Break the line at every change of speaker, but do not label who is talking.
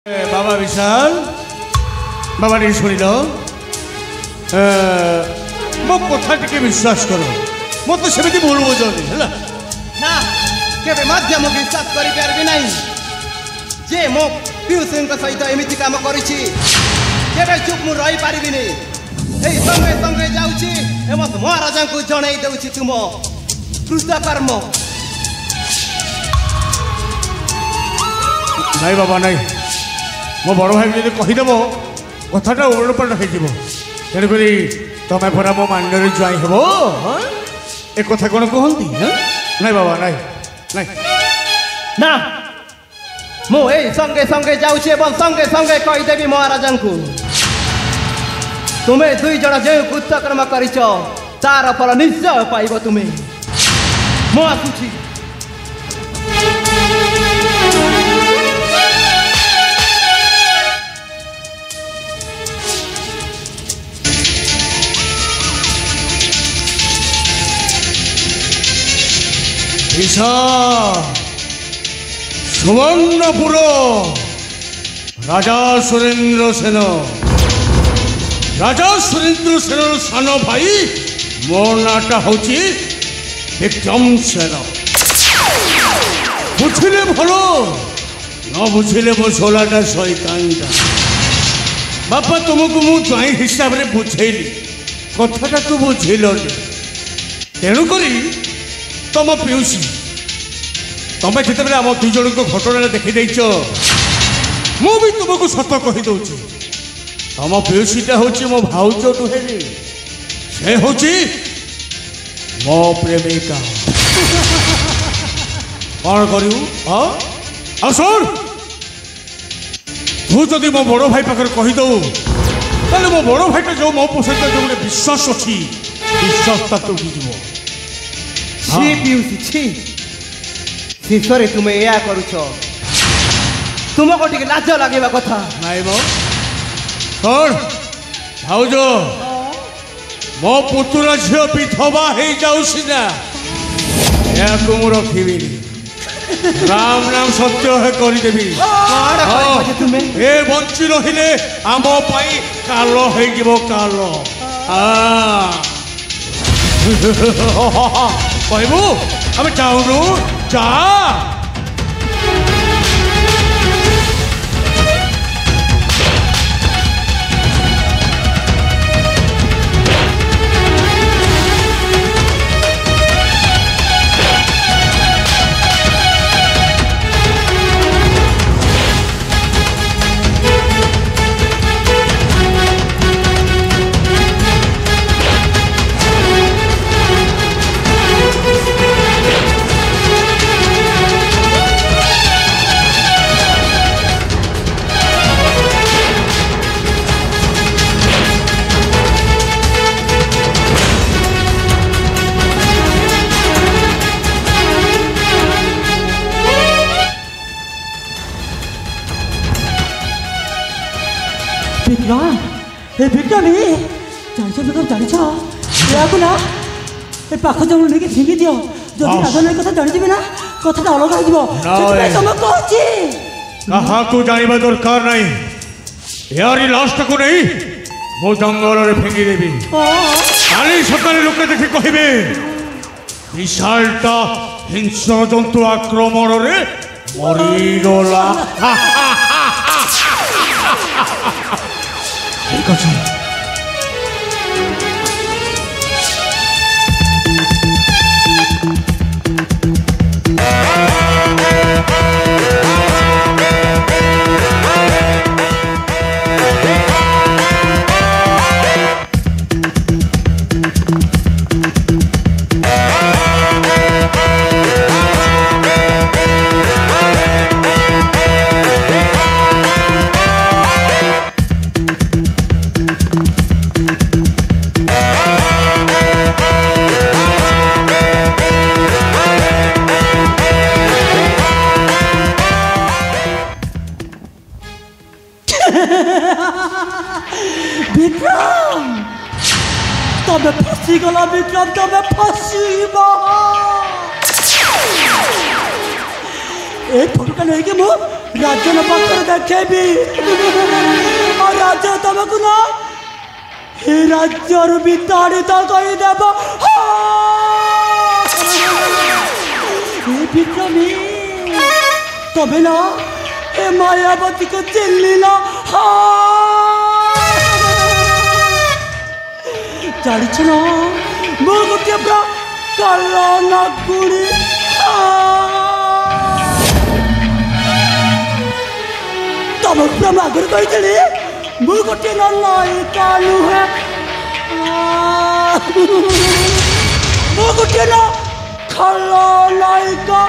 बाबा विशाल बाबा T शुणिल मो कथा टिके विश्वास कर मत सेमती भूल बुझनी है
ना केबे मध्य मु विश्वास करि पारबी नाही जे मो पियुषन सहित एमिति काम करिछि केबे चुप मु रही पारबी नहीं ए संगे संगे जाउछि एमस महाराजा को जणाई देउछि तुम कृष्ण कर्म
नहीं बाबा नहीं मो बड़ भाई जी कहीदेव कथाटा उलटपलट हो तेणुक तमें परा मो मांडर ज्वाई हेब ए कथा कौन कहती नहीं बाबा नहीं नहीं
ना मु ए संगे संगे जाउछि एवं संगे संगे कहीदेवी महाराजा को तुम्हें दुई जन जो कृतकर्म करिछ तार फल निश्चय पाइब तुम्हें मु आसुछि
सुवर्णपुर राजा सुरेंद्र सेन सान भाई मो नाटा हूँ विक्रम सेन बुझिले भल न बुझिले मो सोलाटा शैतानटा बापा तुमको मु ज्वाई हिसाब से बुझेली कथाटा तू बुझिल तेणुक तुम पीयूषी तुम्हें जिते आम दुई जन को घटना देखी मु भी तुमको सत कहीदे तुम पीयूषीटा हूँ मो भाउज नुहे से हूँ मो प्रेमिका कौन करू शुण तू जदि मो बड़ भाई पाखे कहीदे तेल मो बड़ भाईटा जो मो सहित जो गोटे विश्वास अच्छी विश्वासता तुटीज
छी पीयूषी छी शेषरे तुम्हें या करुछ तुमको टिके लाज लगेबा कथा
नाई मो कौन भाउज मो पुतुरा झील विधवा हो जाऊ सीना या मु रखी राम नाम सत्य है करदेवी ए बंची रहिले आम पाई काल हो काल कहबू आम जाऊनु जा
विक्रम ना पाख जम नहीं फिंगी दियो जो राजन कथा जानी ना कथा अलग
हो जानवा दरकार नहीं यार लास्ट को नहीं मो जंगल में फिंगी देवी काली सकाले लोके देखि कहिबे विशालटा हिंस्र जंतु आक्रमण रे मरीगला ठीक अच्छे
विक्रम तबे फसी गला विक्रम तबे फसीबा ए फोटो का नहीं के मु राजन पाखर देखेबी और राजा तुमको ना हे राज्यर विताड़ित करदेव विक्रमी तबे ना ए मायावती को चिल्ली ना जानिछ ना मो गोटे पूरा काला नागुणी तब पूरा मागर कही मु गोटे नायिका नुहे मु गोटे ना खलनायिका